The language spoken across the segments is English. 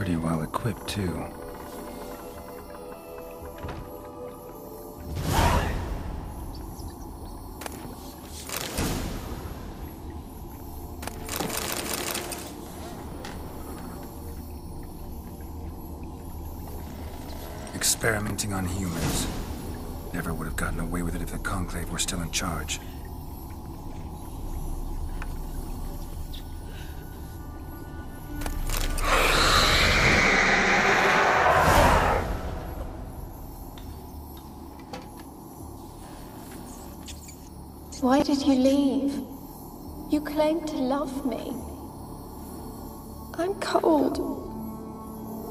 Pretty well equipped, too. Experimenting on humans. Never would have gotten away with it if the Conclave were still in charge. Why did you leave? You claimed to love me. I'm cold.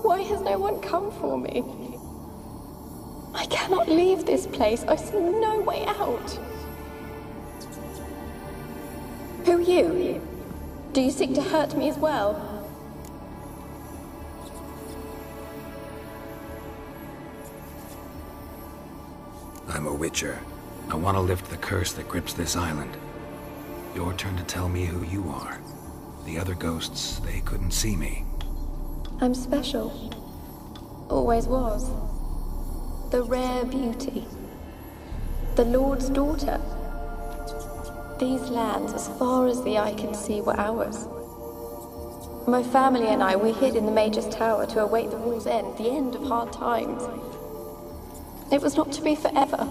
Why has no one come for me? I cannot leave this place. I see no way out. Who are you? Do you seek to hurt me as well? I'm a Witcher. I want to lift the curse that grips this island. Your turn to tell me who you are. The other ghosts, they couldn't see me. I'm special. Always was. The rare beauty. The Lord's daughter. These lands, as far as the eye can see, were ours. My family and I, we hid in the Mage's Tower to await the war's end, the end of hard times. It was not to be forever.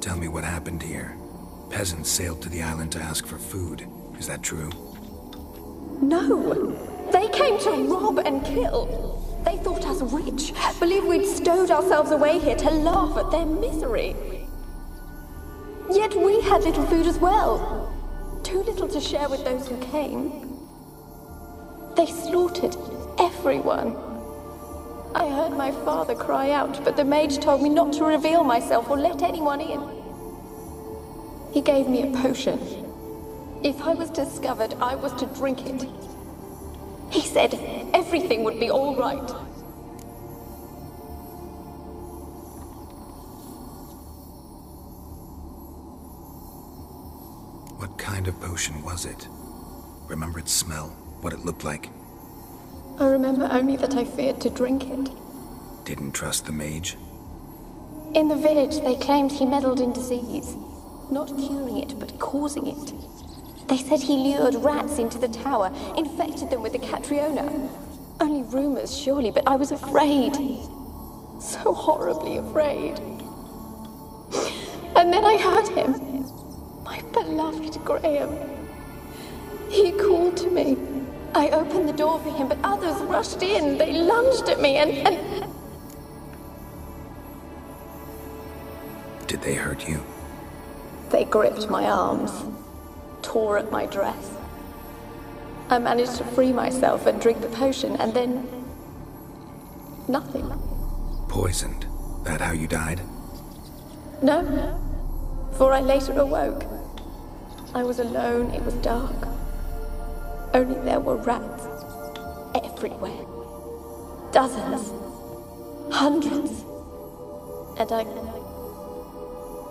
Tell me what happened here. Peasants sailed to the island to ask for food. Is that true? No! They came to rob and kill. They thought us rich, believed we'd stowed ourselves away here to laugh at their misery. Yet we had little food as well. Too little to share with those who came. They slaughtered everyone. I heard my father cry out, but the mage told me not to reveal myself or let anyone in. He gave me a potion. If I was discovered, I was to drink it. He said everything would be all right. What kind of potion was it? Remember its smell? What it looked like? I remember only that I feared to drink it. Didn't trust the mage? In the village, they claimed he meddled in disease. Not curing it, but causing it. They said he lured rats into the tower, infected them with the Catriona. Only rumors, surely, but I was afraid. So horribly afraid. And then I heard him. My beloved Graham. He called to me. I opened the door for him, but others rushed in. They lunged at me and... Did they hurt you? They gripped my arms, tore at my dress. I managed to free myself and drink the potion, and then... nothing. Poisoned? That how you died? No, for I later awoke. I was alone, it was dark. Only there were rats everywhere. Dozens. Hundreds. And I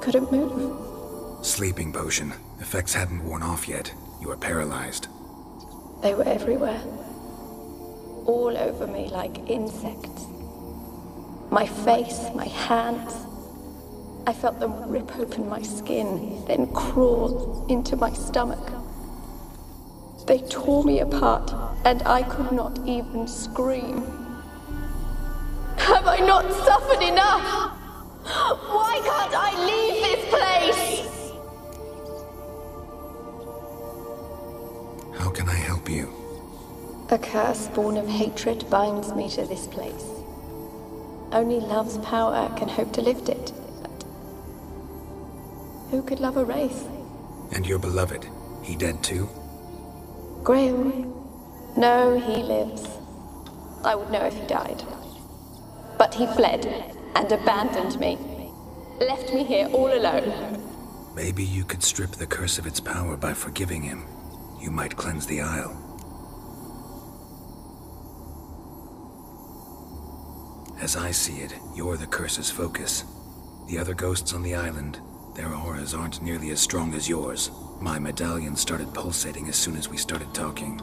couldn't move. Sleeping potion. Effects hadn't worn off yet. You were paralyzed. They were everywhere. All over me like insects. My face, my hands. I felt them rip open my skin, then crawl into my stomach. They tore me apart, and I could not even scream. Have I not suffered enough? Why can't I leave this place? How can I help you? A curse born of hatred binds me to this place. Only love's power can hope to lift it. But who could love a wraith? And your beloved, he dead too? Graham? No, he lives. I would know if he died. But he fled and abandoned me. Left me here all alone. Maybe you could strip the curse of its power by forgiving him. You might cleanse the Isle. As I see it, you're the curse's focus. The other ghosts on the island, Their auras aren't nearly as strong as yours. My medallion started pulsating as soon as we started talking.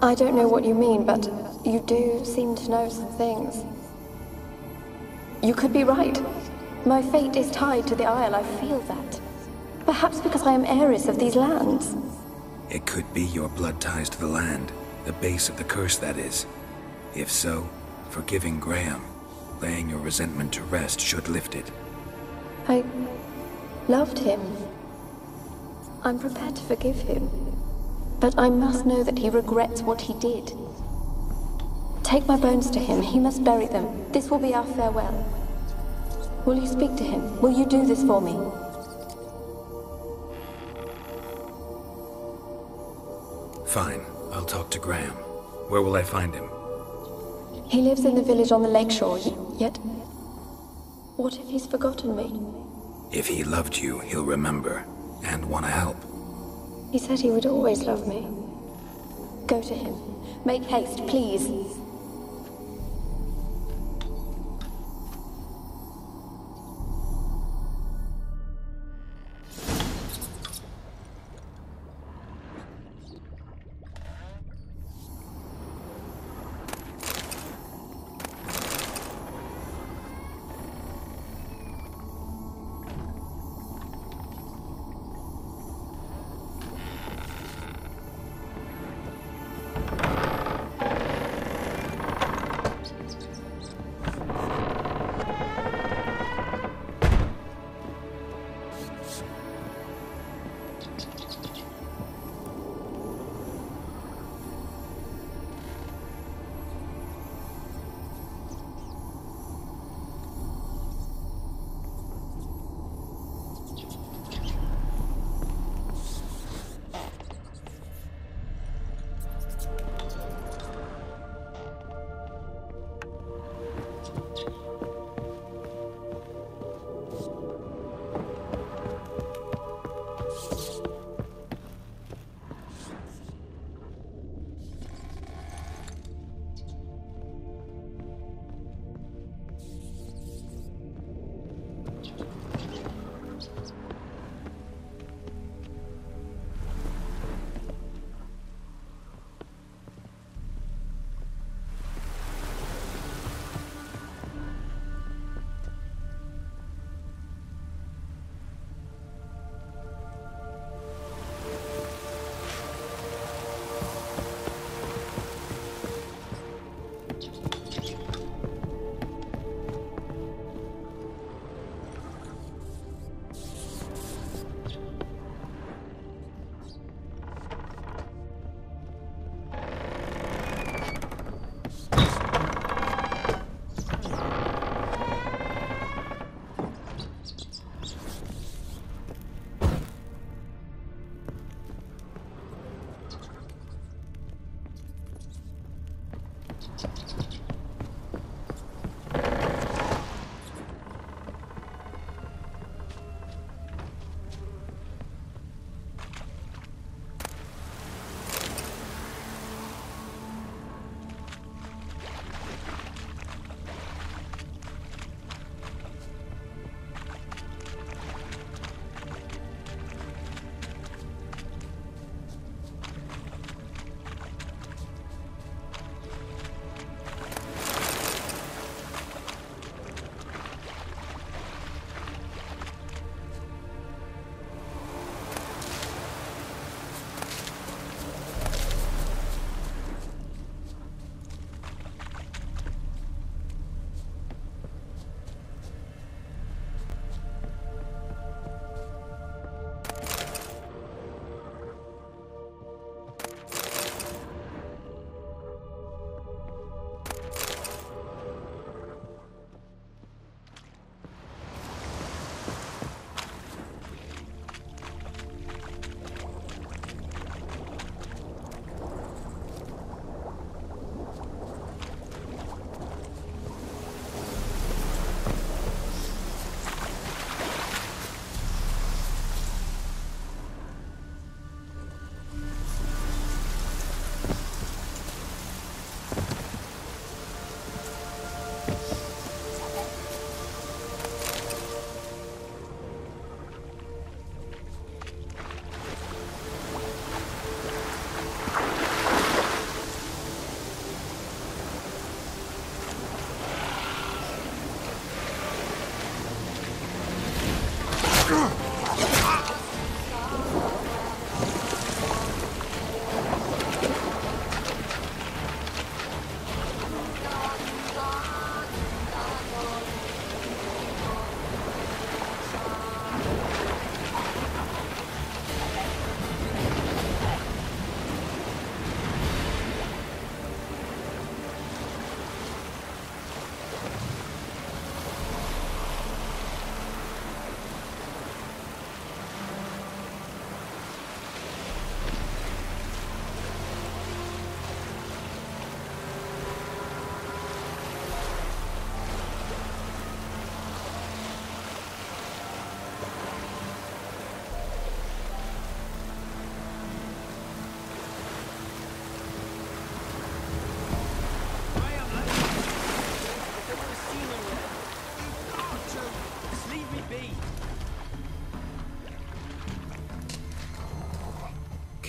I don't know what you mean, but you do seem to know some things. You could be right. My fate is tied to the Isle, I feel that. Perhaps because I am heiress of these lands. It could be your blood ties to the land, the base of the curse, that is. If so, forgiving Graham, laying your resentment to rest should lift it. I loved him. I'm prepared to forgive him. But I must know that he regrets what he did. Take my bones to him. He must bury them. This will be our farewell. Will you speak to him? Will you do this for me? Fine. I'll talk to Graham. Where will I find him? He lives in the village on the lakeshore, yet... What if he's forgotten me? If he loved you, he'll remember, and want to help. He said he would always love me. Go to him. Make haste, please.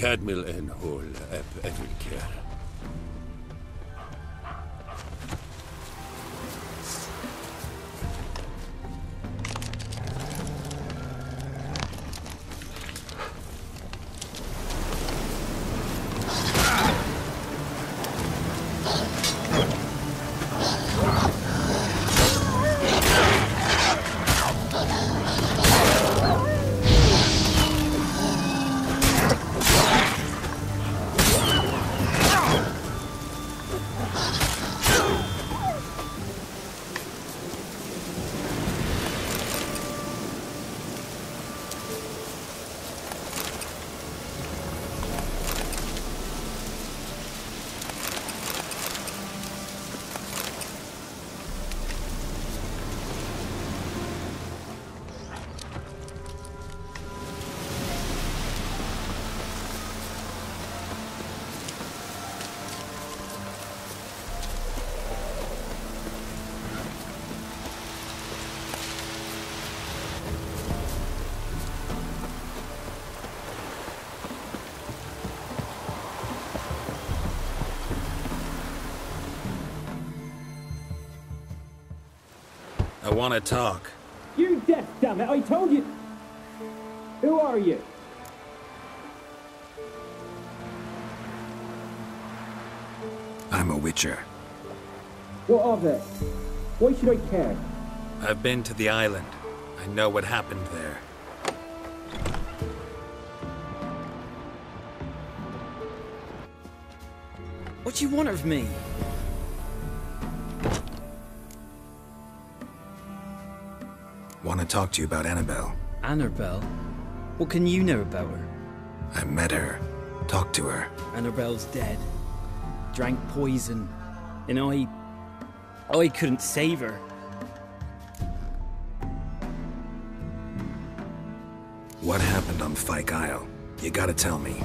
Cadmill en hol eb evilker. I want to talk. You're deaf, damn it! I told you! Who are you? I'm a witcher. What of it? Why should I care? I've been to the island. I know what happened there. What do you want of me? Want to talk to you about Annabelle. Annabelle? What can you know about her? I met her. Talked to her. Annabelle's dead. Drank poison. And I couldn't save her. What happened on Fyke Isle? You gotta tell me.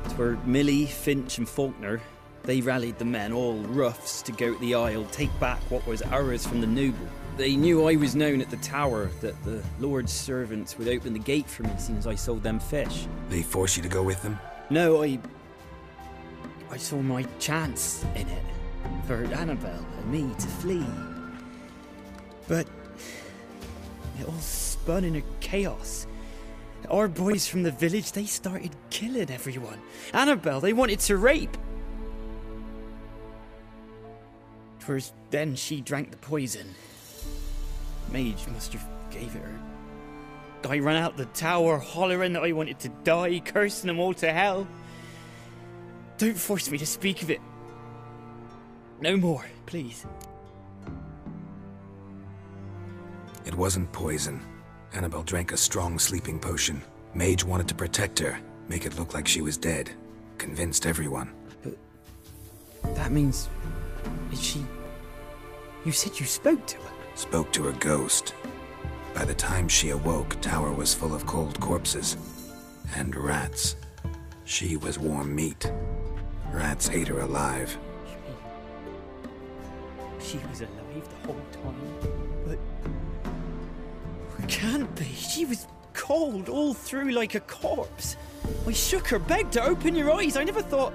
Twere Millie, Finch and Faulkner. They rallied the men, all roughs, to go to the Isle, take back what was ours from the noble. They knew I was known at the tower, that the Lord's servants would open the gate for me, seeing as I sold them fish. They force you to go with them? No, I saw my chance in it, for Annabelle and me to flee. But it all spun in a chaos. Our boys from the village, they started killing everyone. Annabelle, they wanted to rape. 'Twas then she drank the poison. Mage must have gave it her. I ran out the tower, hollering that I wanted to die, cursing them all to hell. Don't force me to speak of it. No more, please. It wasn't poison. Annabelle drank a strong sleeping potion. Mage wanted to protect her, make it look like she was dead. Convinced everyone. But that means... is she... You said you spoke to her? Spoke to her ghost. By the time she awoke, Tower was full of cold corpses. And rats. She was warm meat. Rats ate her alive. She was alive the whole time? But... it can't be. She was cold all through like a corpse. I shook her, begged her, open your eyes. I never thought...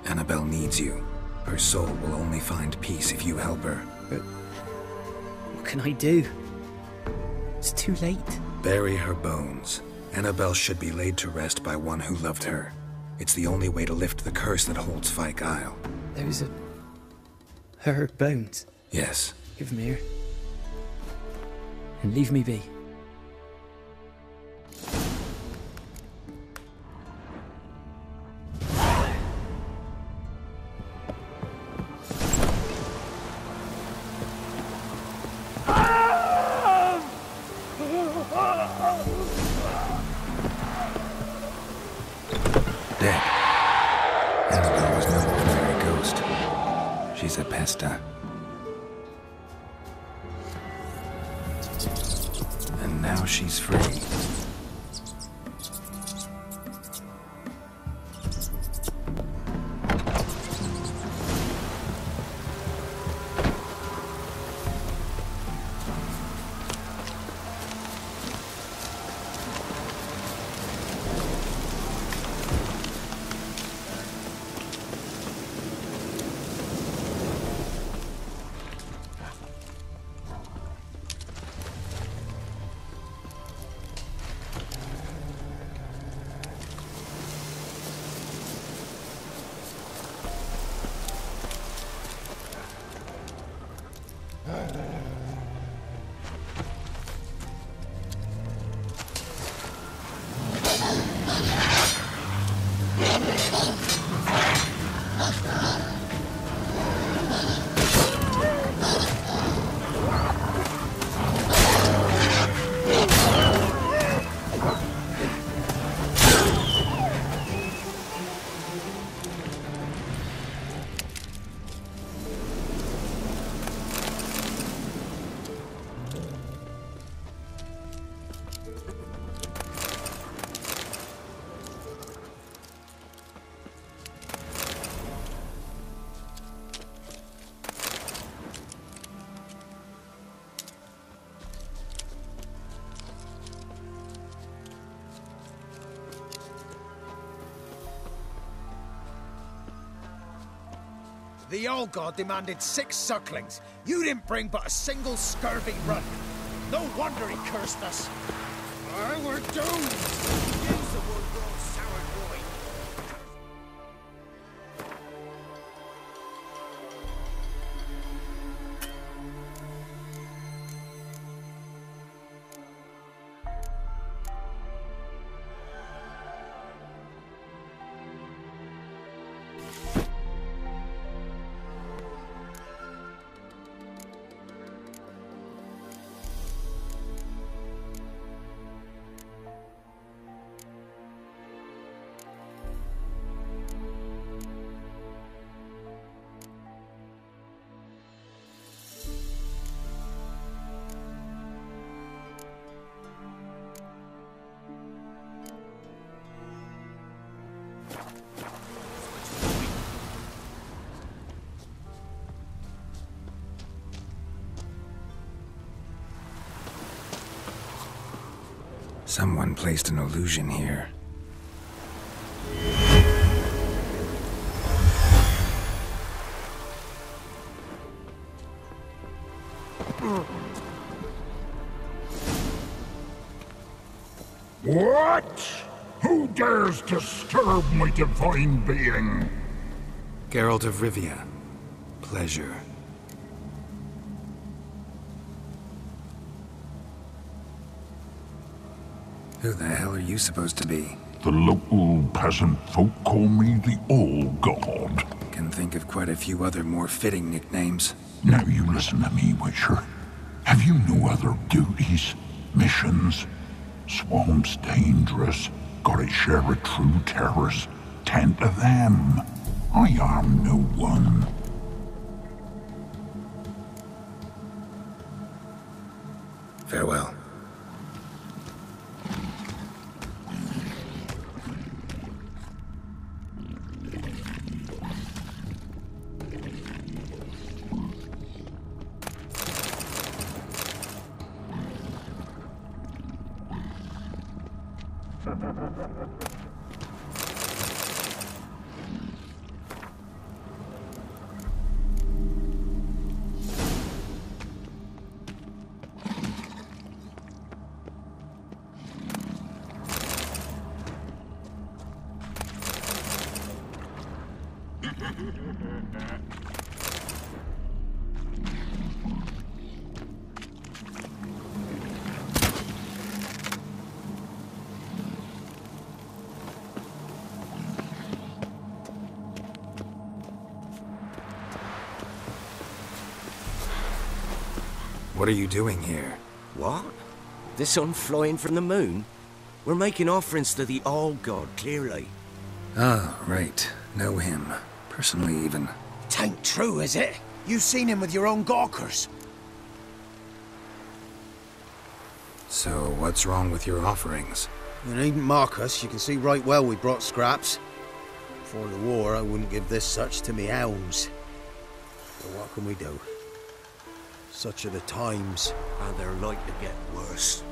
Annabelle needs you. Her soul will only find peace if you help her. But what can I do? It's too late. Bury her bones. Annabelle should be laid to rest by one who loved her. It's the only way to lift the curse that holds Fyke Isle. Those are... her bones. Yes. Give them here. And leave me be. Dead. Annabelle was no ordinary ghost. She's a pesta. And now she's free. The old god demanded 6 sucklings. You didn't bring but a single scurvy run. No wonder he cursed us. We're doomed. Use the word raw sour boy. Someone placed an illusion here. What? Who dares disturb my divine being? Geralt of Rivia. Pleasure. Who the hell are you supposed to be? The local peasant folk call me the Old God. Can think of quite a few other more fitting nicknames. Now you listen to me, Witcher. Have you no other duties? Missions? Swamp's dangerous. Gotta share a true terrors. Tend to them. I am no one. Farewell. What are you doing here? What? The sun flying from the moon? We're making offerings to the Old God, clearly. Ah, right. Know him. Personally, even. Tain't true, is it? You've seen him with your own gawkers. So, what's wrong with your offerings? You needn't mock us. You can see right well we brought scraps. Before the war, I wouldn't give this such to me hounds. But what can we do? Such are the times. And they're like to get worse.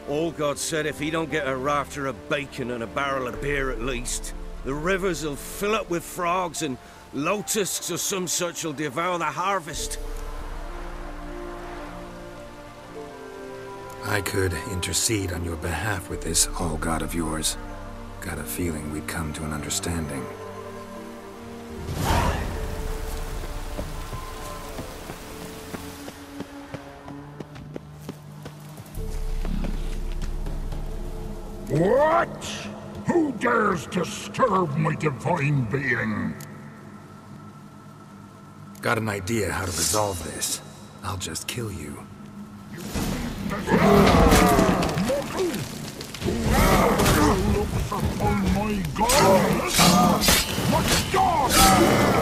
Old God said if he don't get a rafter of bacon and a barrel of beer at least, the rivers will fill up with frogs and locusts or some such will devour the harvest. I could intercede on your behalf with this all-god of yours. Got a feeling we'd come to an understanding. What? Who dares disturb my divine being? Got an idea how to resolve this. I'll just kill you. Whoever looks upon my gods must die!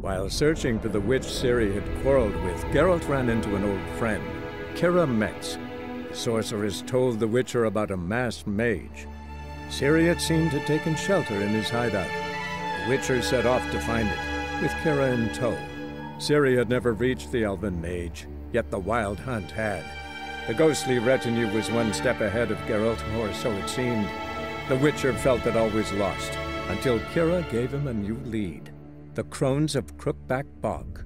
While searching for the witch Ciri had quarreled with, Geralt ran into an old friend, Kira Metz. The sorceress told the Witcher about a masked mage. Ciri had seemed to have taken shelter in his hideout. The Witcher set off to find it, with Kira in tow. Ciri had never reached the elven mage, yet the wild hunt had. The ghostly retinue was one step ahead of Geralt, or so it seemed. The Witcher felt that all was lost, until Kira gave him a new lead. The Crones of Crookback Bog.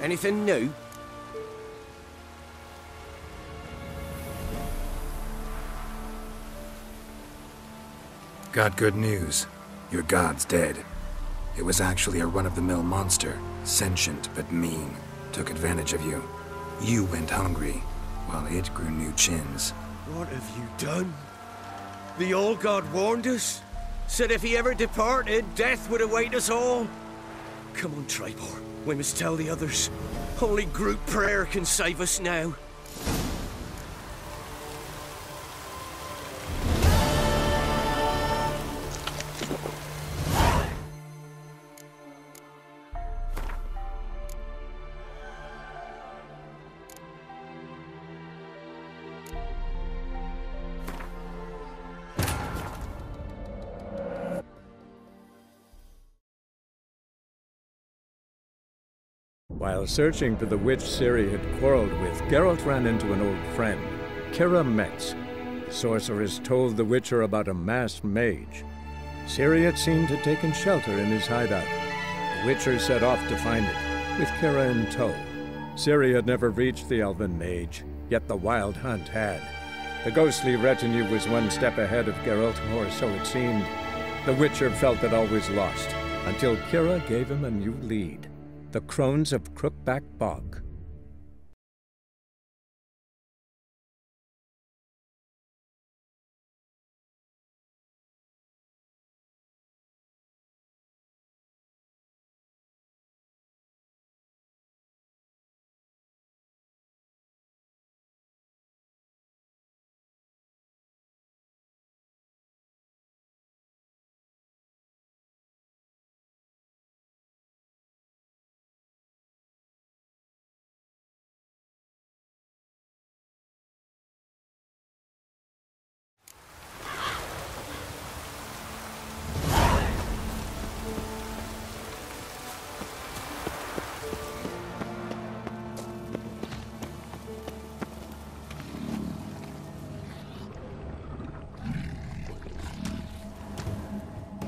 Anything new? Got good news. Your god's dead. It was actually a run-of-the-mill monster, sentient but mean. Took advantage of you. You went hungry, while it grew new chins. What have you done? The old god warned us. Said if he ever departed, death would await us all. Come on, Tribor. We must tell the others. Only group prayer can save us now. While searching for the witch Ciri had quarreled with, Geralt ran into an old friend, Kira Metz. The sorceress told the Witcher about a masked mage. Ciri had seemed to have taken shelter in his hideout. The Witcher set off to find it, with Kira in tow. Ciri had never reached the elven mage, yet the wild hunt had. The ghostly retinue was one step ahead of Geralt, or so it seemed. The Witcher felt that all was lost, until Kira gave him a new lead. The Crones of Crookback Bog.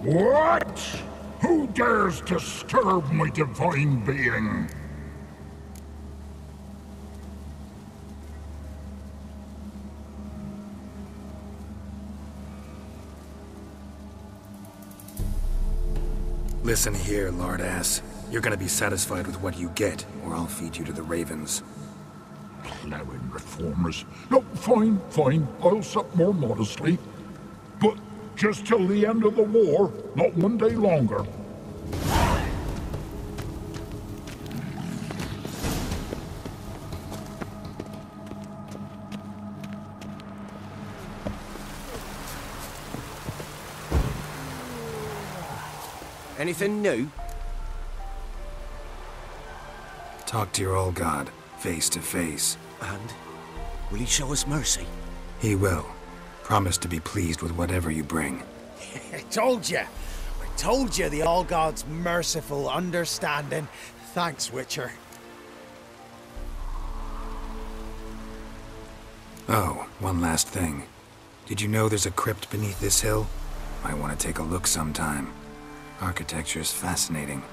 What? Who dares disturb my divine being? Listen here, lard ass. You're gonna be satisfied with what you get, or I'll feed you to the ravens. Plowing reformers. No, fine, fine. I'll sup more modestly. But just till the end of the war, not one day longer. Anything new? Talk to your old god, face to face. And? Will he show us mercy? He will. Promise to be pleased with whatever you bring. I told you the All-God's merciful, understanding. Thanks, Witcher. Oh, one last thing. Did you know there's a crypt beneath this hill? Might want to take a look sometime. Architecture's fascinating.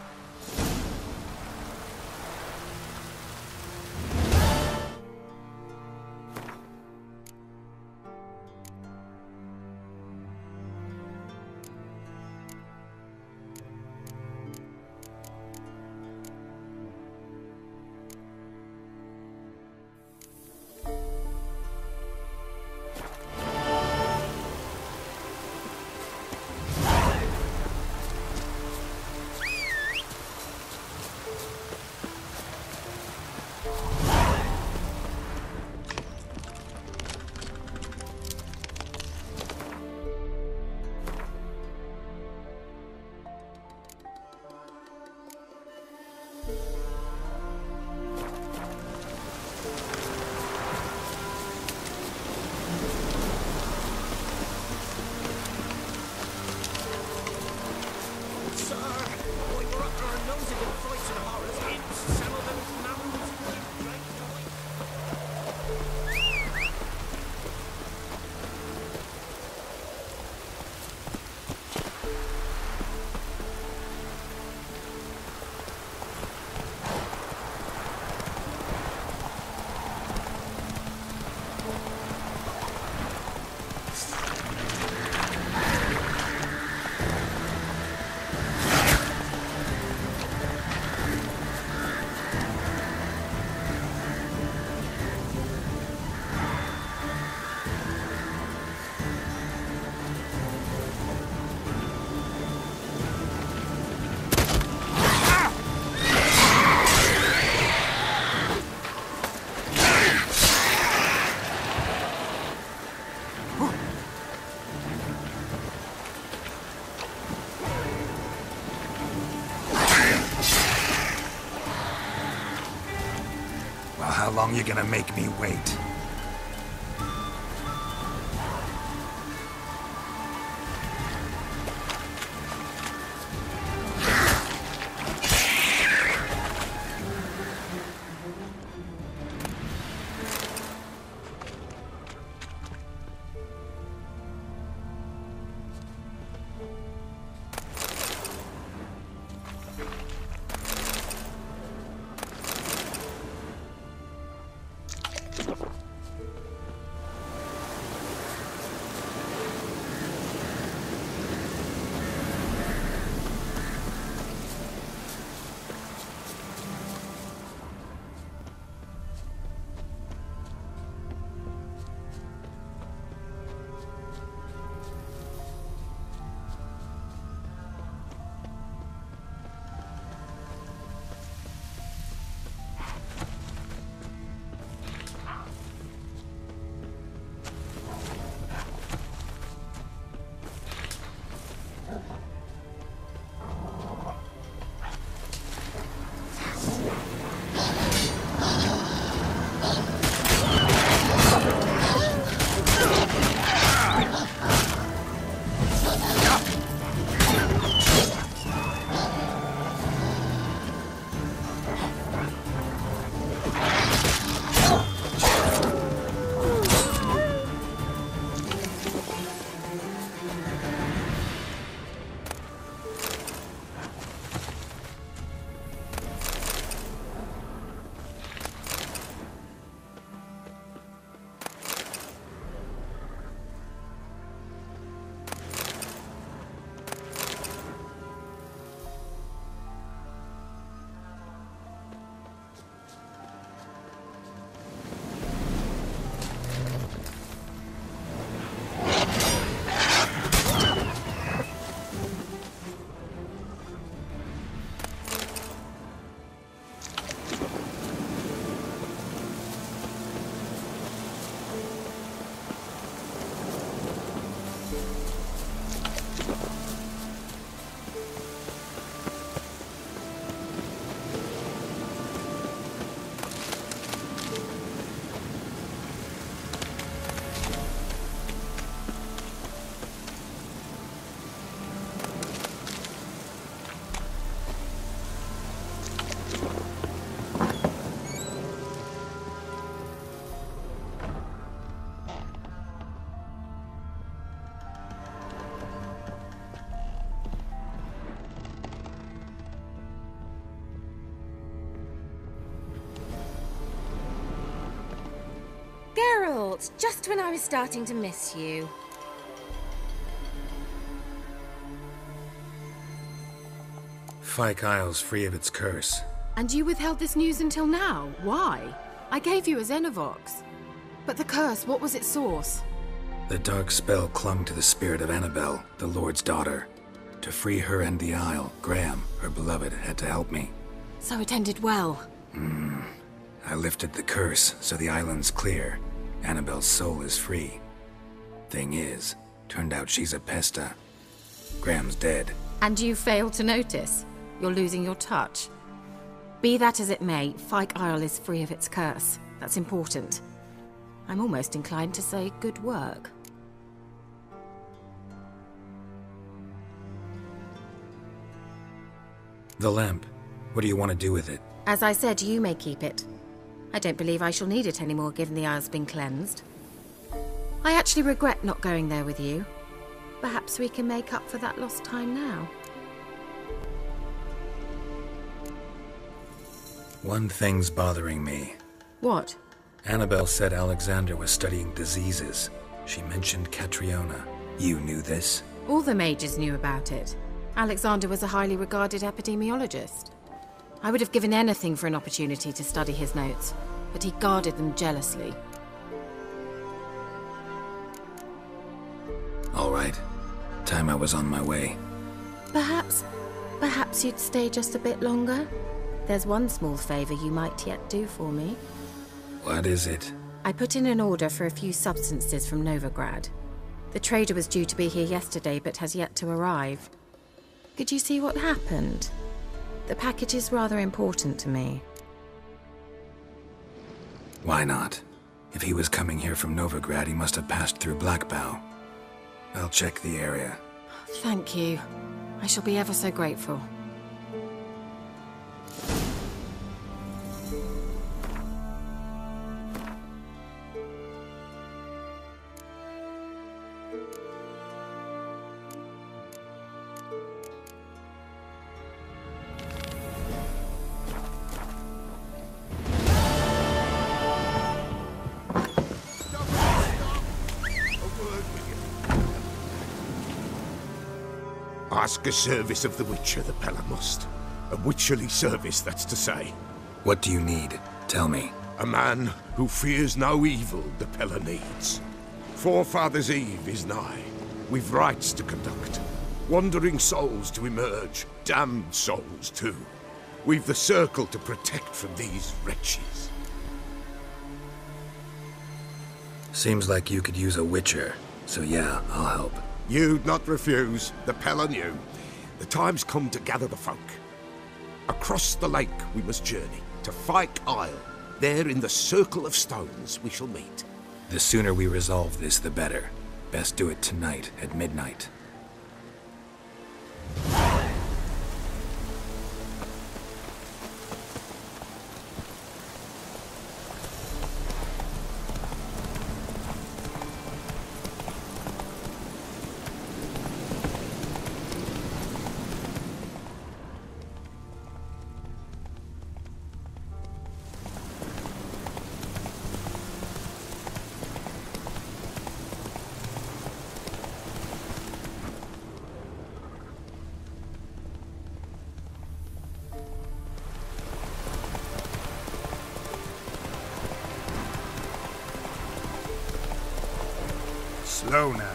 How long you gonna make me wait? fault, just when I was starting to miss you. Fyke Isle's free of its curse. And you withheld this news until now? Why? I gave you a Xenovox. But the curse, what was its source? The dark spell clung to the spirit of Annabelle, the Lord's daughter. To free her and the Isle, Graham, her beloved, had to help me. So it ended well. I lifted the curse, so the island's clear. Annabelle's soul is free. Thing is, turned out she's a pesta. Graham's dead. And you failed to notice? You're losing your touch. Be that as it may, Fyke Isle is free of its curse. That's important. I'm almost inclined to say good work. The lamp. What do you want to do with it? As I said, you may keep it. I don't believe I shall need it anymore, given the Isle's been cleansed. I actually regret not going there with you. Perhaps we can make up for that lost time now. One thing's bothering me. What? Annabelle said Alexander was studying diseases. She mentioned Catriona. You knew this? All the mages knew about it. Alexander was a highly regarded epidemiologist. I would have given anything for an opportunity to study his notes, but he guarded them jealously. All right. Time I was on my way. Perhaps you'd stay just a bit longer? There's one small favor you might yet do for me. What is it? I put in an order for a few substances from Novigrad. The trader was due to be here yesterday, but has yet to arrive. Could you see what happened? The package is rather important to me. Why not? If he was coming here from Novigrad, he must have passed through Blackbow. I'll check the area. Thank you. I shall be ever so grateful. Ask a service of the Witcher, the Pella must. A witcherly service, that's to say. What do you need? Tell me. A man who fears no evil the Pella needs. Forefathers' Eve is nigh. We've rites to conduct. Wandering souls to emerge. Damned souls, too. We've the circle to protect from these wretches. Seems like you could use a witcher. So yeah, I'll help. You'd not refuse. The Pella knew. The time's come to gather the folk. Across the lake we must journey, to Fyke Isle. There in the circle of stones we shall meet. The sooner we resolve this, the better. Best do it tonight at midnight. Slow now.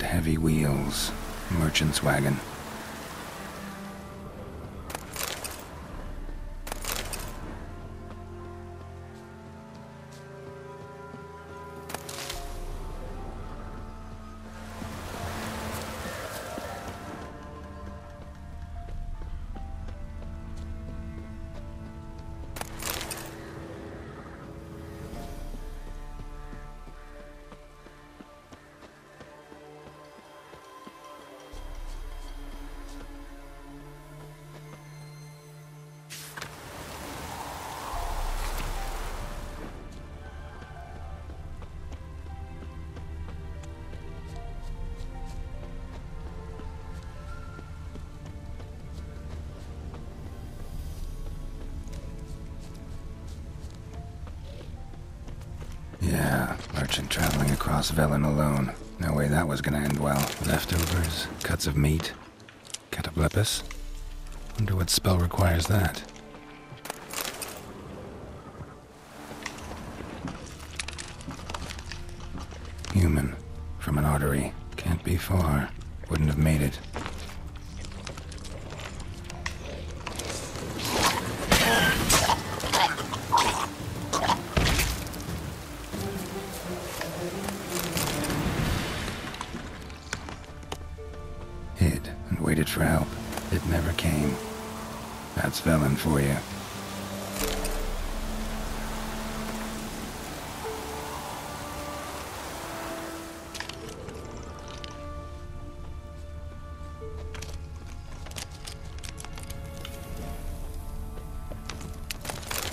heavy wheels. Merchant's wagon. Yeah, merchant traveling across Velen alone. No way that was gonna end well. Leftovers, cuts of meat, cataplepis. Wonder what spell requires that. Human, from an artery. Can't be far. Wouldn't have made it. Hid and waited for help. It never came. That's Velen for you.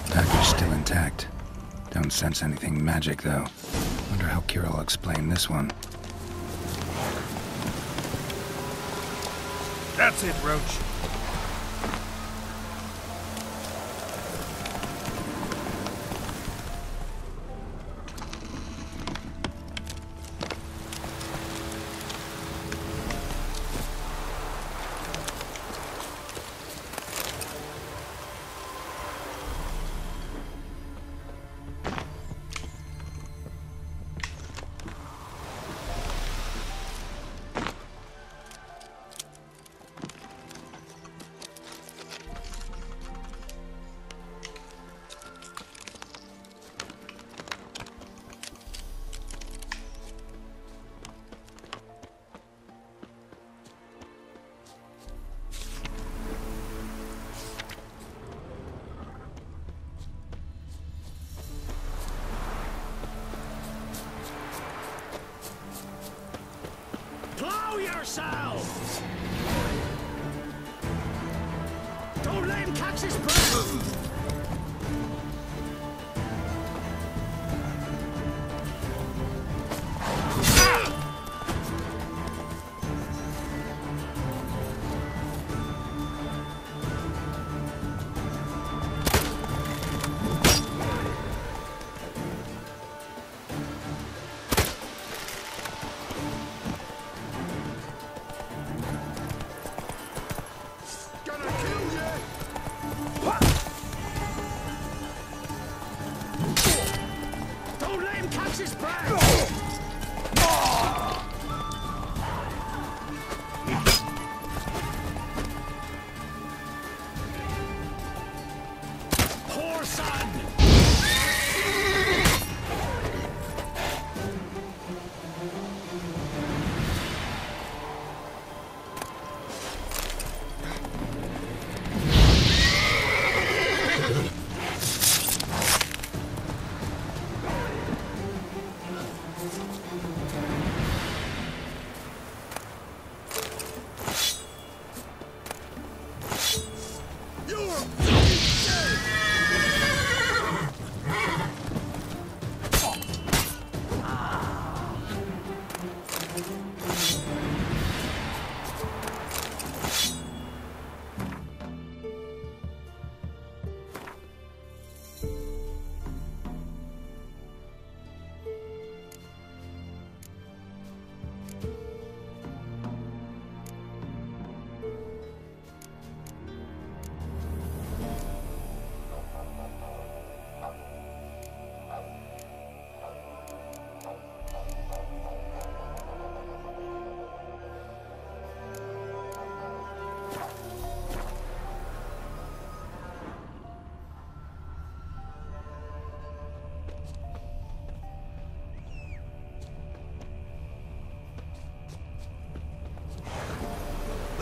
Dagger's still intact. Don't sense anything magic, though. Wonder how Kira will explain this one. That's it, Roach. Plow yourself! Don't let him catch his breath!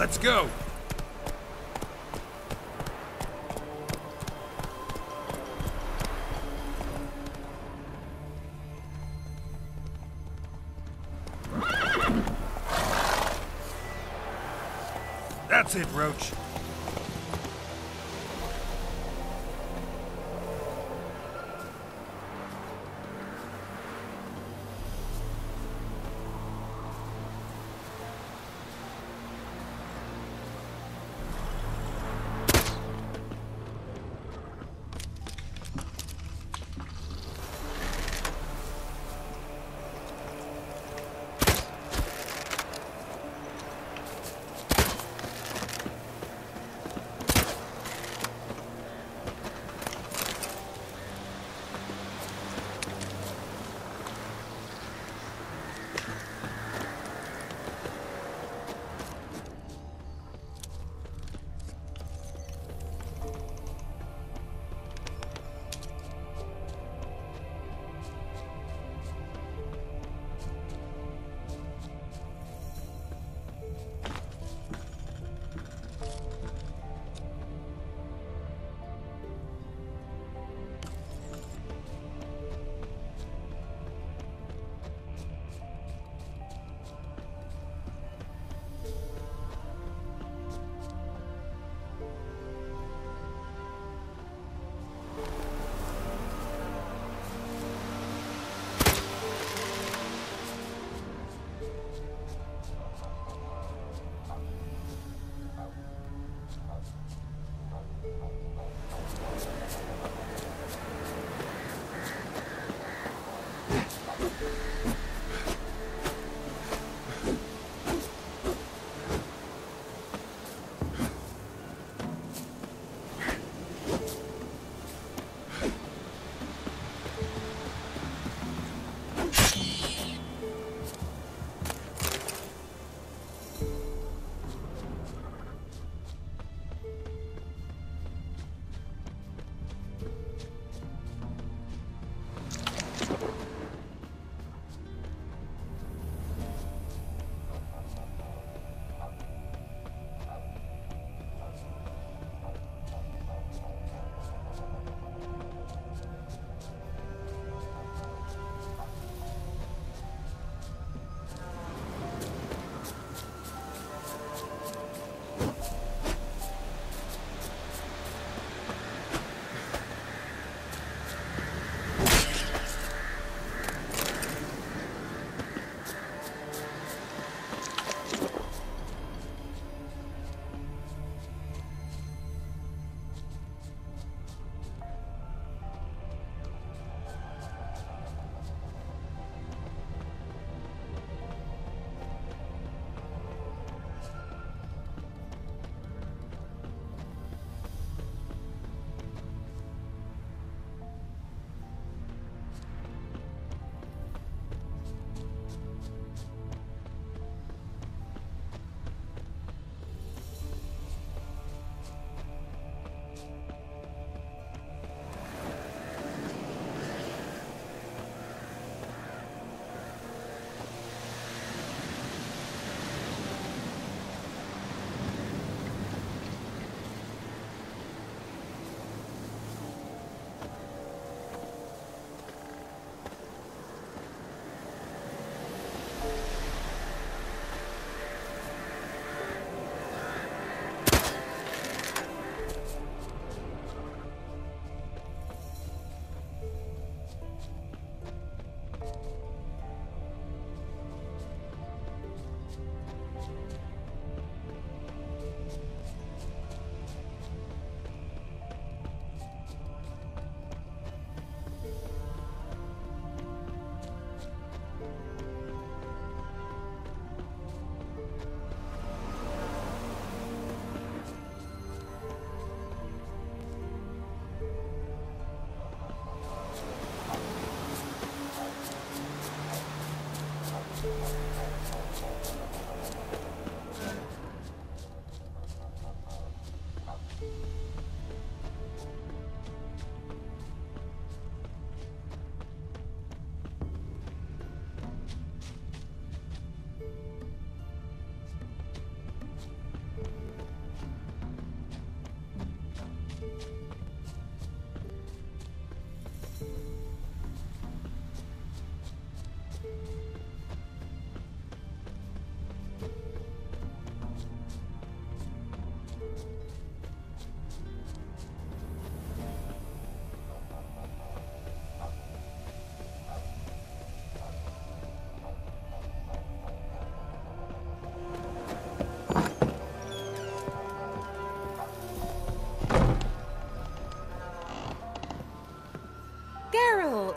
Let's go! That's it, Roach.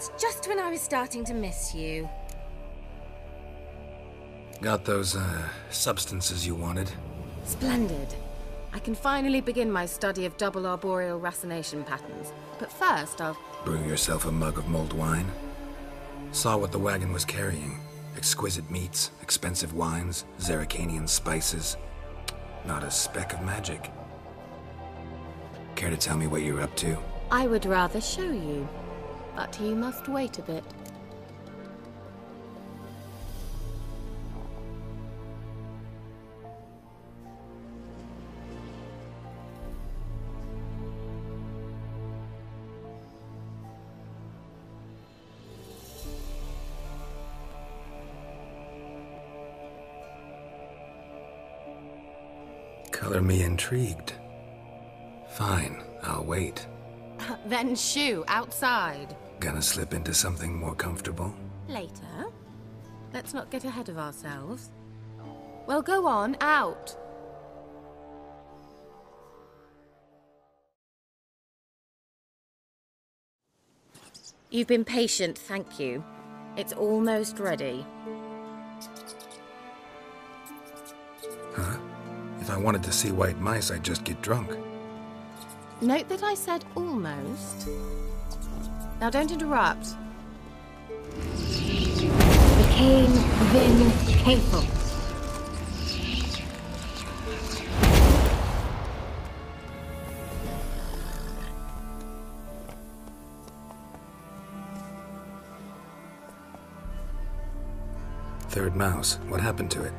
left just when I was starting to miss you. Got those, substances you wanted? Splendid. I can finally begin my study of double arboreal racination patterns. But first, I'll... Brew yourself a mug of mulled wine? Saw what the wagon was carrying. Exquisite meats, expensive wines, Zerrikanian spices. Not a speck of magic. Care to tell me what you're up to? I would rather show you, but you must wait a bit. Color me intrigued. Fine, I'll wait. Then shoo, outside. Gonna slip into something more comfortable? Later. Let's not get ahead of ourselves. Well, go on, out. You've been patient, thank you. It's almost ready. Huh? If I wanted to see white mice, I'd just get drunk. Note that I said almost. Now don't interrupt. The Cain Vin Capel. Third mouse. What happened to it?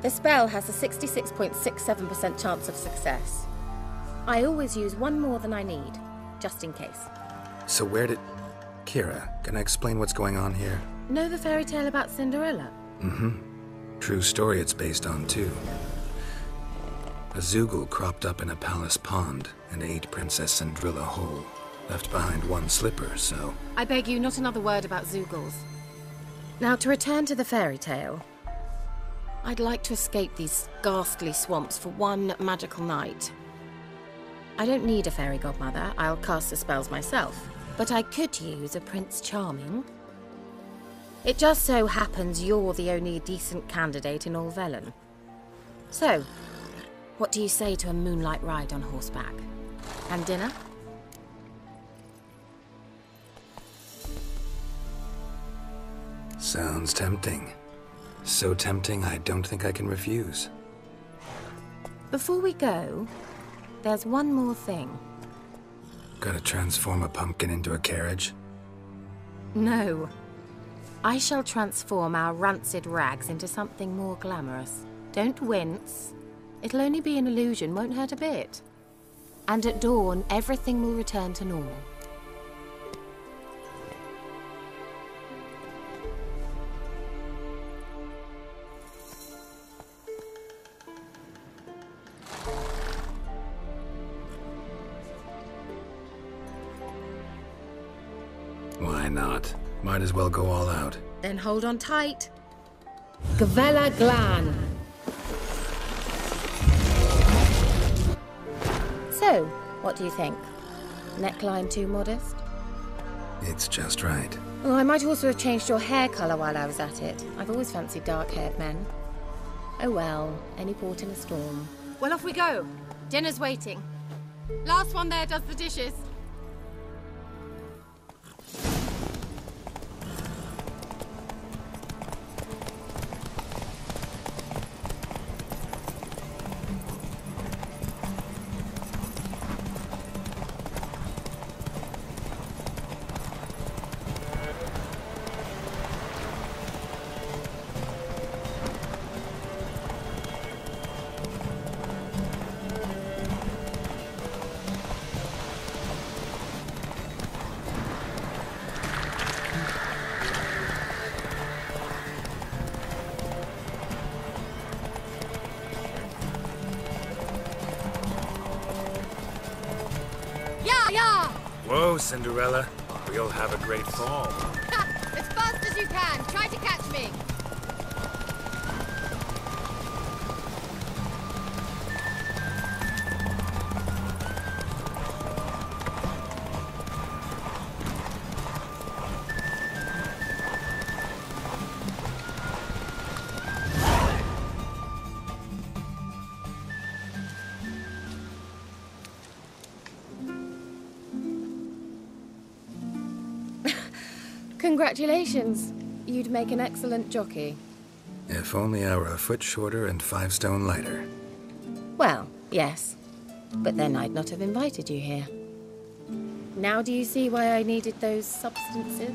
The spell has a 66.67% chance of success. I always use one more than I need, just in case. So where did... Kira, can I explain what's going on here? Know the fairy tale about Cinderella? Mm-hmm. True story it's based on, too. A Zoogle cropped up in a palace pond and ate Princess Cinderella whole. Left behind one slipper, so... I beg you, not another word about Zoogles. Now, to return to the fairy tale. I'd like to escape these ghastly swamps for one magical night. I don't need a fairy godmother, I'll cast the spells myself. But I could use a Prince Charming. It just so happens you're the only decent candidate in all Velen. So, what do you say to a moonlight ride on horseback? And dinner? Sounds tempting. So tempting, I don't think I can refuse. Before we go, there's one more thing. Gotta transform a pumpkin into a carriage? No. I shall transform our rancid rags into something more glamorous. Don't wince. It'll only be an illusion, won't hurt a bit. And at dawn, everything will return to normal. Why not? Might as well go all out. Then hold on tight. Gavella Glan. So, what do you think? Neckline too modest? It's just right. Oh, I might also have changed your hair colour while I was at it. I've always fancied dark-haired men. Oh well, any port in a storm. Well, off we go. Dinner's waiting. Last one there does the dishes. Whoa, Cinderella. We'll have a great fall. As fast as you can. Try to catch me. Congratulations. You'd make an excellent jockey. If only I were a foot shorter and 5 stone lighter. Well, yes. But then I'd not have invited you here. Now do you see why I needed those substances?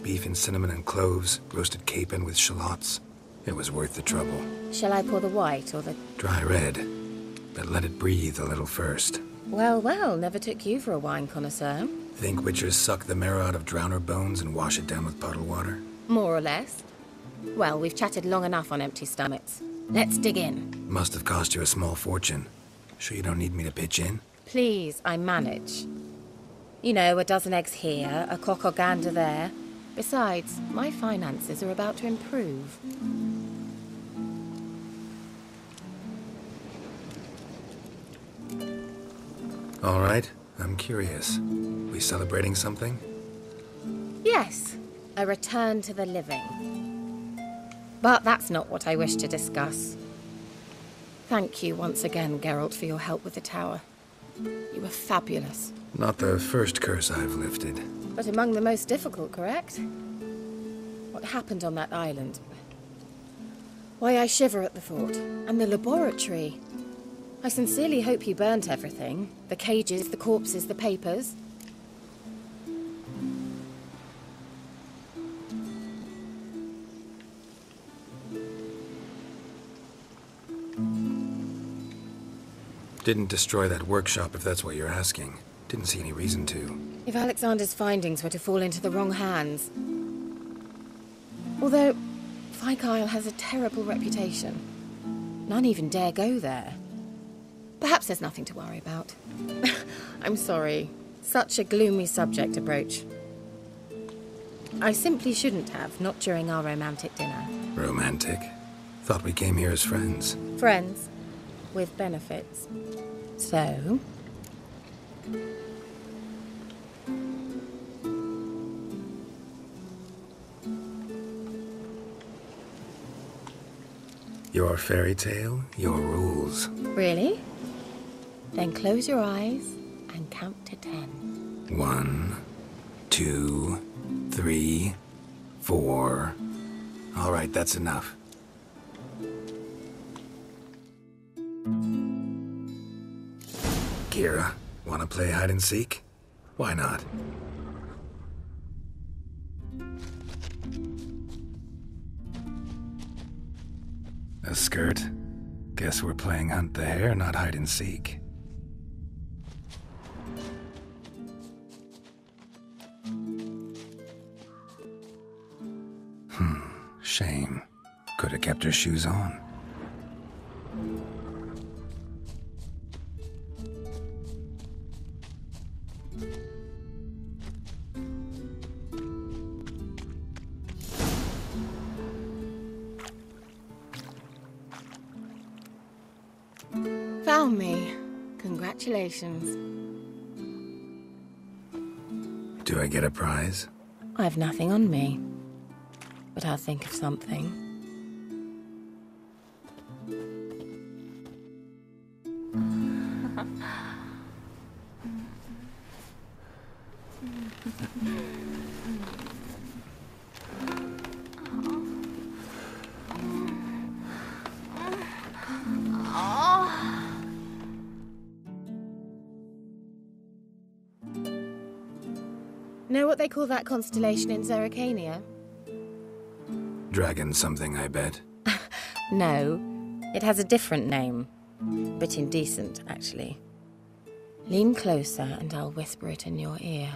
Beef and cinnamon and cloves, roasted capon with shallots. It was worth the trouble. Shall I pour the white or the... Dry red, but let it breathe a little first. Well, well, never took you for a wine connoisseur. Think witchers suck the marrow out of drowner bones and wash it down with puddle water? More or less. Well, we've chatted long enough on empty stomachs. Let's dig in. Must have cost you a small fortune. Sure you don't need me to pitch in? Please, I manage. You know, a dozen eggs here, a cock or gander there. Besides, my finances are about to improve. All right, I'm curious. We celebrating something? Yes, a return to the living. But that's not what I wish to discuss. Thank you once again, Geralt, for your help with the tower. You were fabulous. Not the first curse I've lifted. But among the most difficult, correct? What happened on that island? Why I shiver at the thought. And the laboratory. I sincerely hope you burnt everything. The cages, the corpses, the papers. Didn't destroy that workshop, if that's what you're asking. Didn't see any reason to. If Alexander's findings were to fall into the wrong hands... Although, Fyke Isle has a terrible reputation. None even dare go there. Perhaps there's nothing to worry about. I'm sorry. Such a gloomy subject to broach. I simply shouldn't have, not during our romantic dinner. Romantic? Thought we came here as friends. Friends. With benefits. So... Your fairy tale, your rules. Really? Then close your eyes and count to 10. 1, 2, 3, 4. All right, that's enough. Kira, wanna play hide and seek? Why not? A skirt? Guess we're playing hunt the hare, not hide and seek. Shame. Could have kept her shoes on. Found me. Congratulations. Do I get a prize? I've nothing on me. But I'll think of something. Know what they call that constellation in Zerrikania? Dragon something, I bet. No, it has a different name. Bit indecent, actually. Lean closer and I'll whisper it in your ear.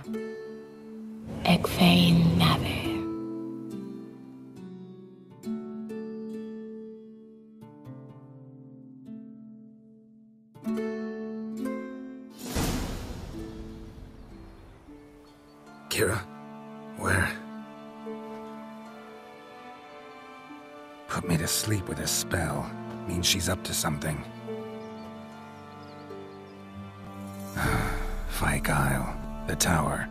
Egfain Nave. Kira? Where? Put me to sleep with a spell. Means she's up to something. Fyke Isle. The tower.